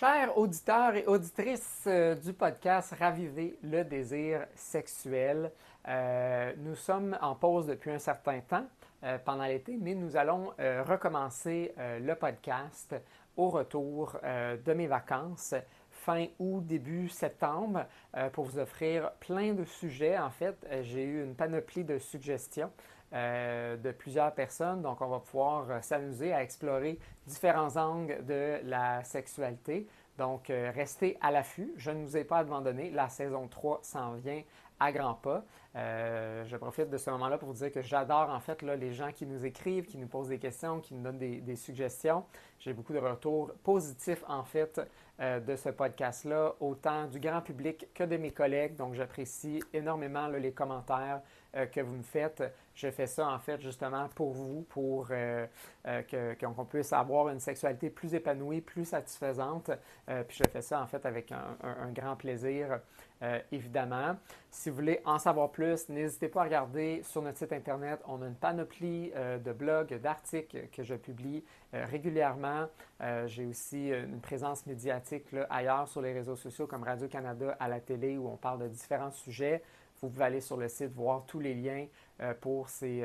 Chers auditeurs et auditrices du podcast Raviver le désir sexuel, nous sommes en pause depuis un certain temps pendant l'été, mais nous allons recommencer le podcast au retour de mes vacances fin août, début septembre, pour vous offrir plein de sujets. En fait, j'ai eu une panoplie de suggestions de plusieurs personnes. Donc, on va pouvoir s'amuser à explorer différents angles de la sexualité. Donc, restez à l'affût. Je ne vous ai pas abandonné. La saison 3 s'en vient à grands pas. Je profite de ce moment-là pour vous dire que j'adore en fait là, les gens qui nous écrivent, qui nous posent des questions, qui nous donnent des suggestions. J'ai beaucoup de retours positifs en fait de ce podcast-là, autant du grand public que de mes collègues. Donc, j'apprécie énormément là, les commentaires que vous me faites. Je fais ça en fait justement pour vous, pour qu'on puisse avoir une sexualité plus épanouie, plus satisfaisante. Puis je fais ça en fait avec un grand plaisir, évidemment. Si vous voulez en savoir plus, n'hésitez pas à regarder sur notre site internet. On a une panoplie de blogs, d'articles que je publie régulièrement. J'ai aussi une présence médiatique là, ailleurs sur les réseaux sociaux comme Radio-Canada, à la télé, où on parle de différents sujets. Vous pouvez aller sur le site voir tous les liens pour ces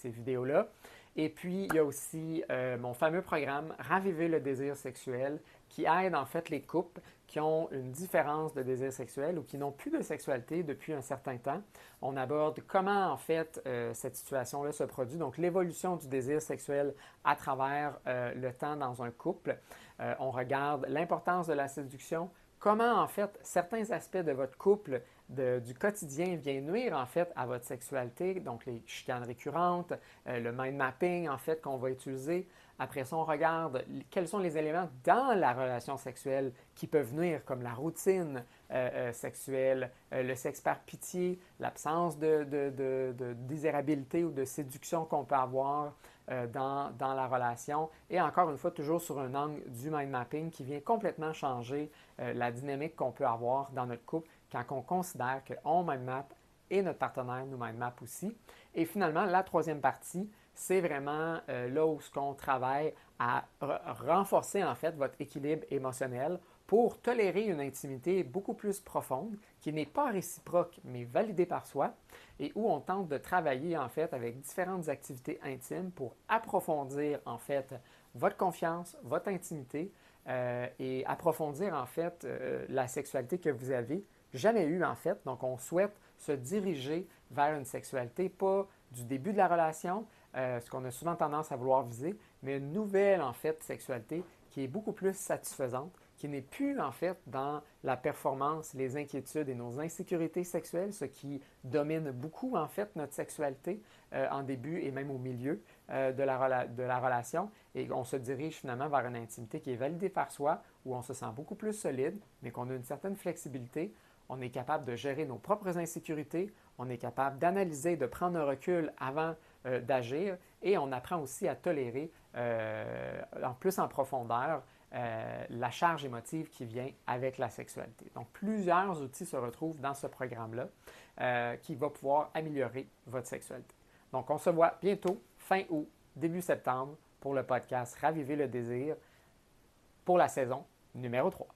vidéos-là. Et puis, il y a aussi mon fameux programme Raviver le désir sexuel qui aide en fait les couples qui ont une différence de désir sexuel ou qui n'ont plus de sexualité depuis un certain temps. On aborde comment en fait cette situation-là se produit, donc l'évolution du désir sexuel à travers le temps dans un couple. On regarde l'importance de la séduction, comment en fait certains aspects de votre couple du quotidien viennent nuire en fait à votre sexualité, donc les chicanes récurrentes, le mind mapping en fait qu'on va utiliser. Après ça, on regarde quels sont les éléments dans la relation sexuelle qui peuvent nuire, comme la routine sexuelle, le sexe par pitié, l'absence de désirabilité ou de séduction qu'on peut avoir dans la relation. Et encore une fois, toujours sur un angle du mind mapping qui vient complètement changer la dynamique qu'on peut avoir dans notre couple quand on considère qu'on mind map et notre partenaire nous mind map aussi. Et finalement, la troisième partie, c'est vraiment là où on travaille à renforcer en fait votre équilibre émotionnel pour tolérer une intimité beaucoup plus profonde qui n'est pas réciproque mais validée par soi et où on tente de travailler en fait avec différentes activités intimes pour approfondir en fait votre confiance, votre intimité et approfondir en fait la sexualité que vous avez jamais eue en fait. Donc on souhaite se diriger vers une sexualité pas du début de la relation, ce qu'on a souvent tendance à vouloir viser, mais une nouvelle en fait sexualité qui est beaucoup plus satisfaisante, qui n'est plus en fait dans la performance, les inquiétudes et nos insécurités sexuelles, ce qui domine beaucoup en fait notre sexualité en début et même au milieu de la relation. Et on se dirige finalement vers une intimité qui est validée par soi, où on se sent beaucoup plus solide, mais qu'on a une certaine flexibilité. On est capable de gérer nos propres insécurités, on est capable d'analyser, de prendre un recul avant d'agir et on apprend aussi à tolérer en plus en profondeur la charge émotive qui vient avec la sexualité. Donc, plusieurs outils se retrouvent dans ce programme-là qui va pouvoir améliorer votre sexualité. Donc, on se voit bientôt, fin août, début septembre, pour le podcast Raviver le désir pour la saison numéro 3.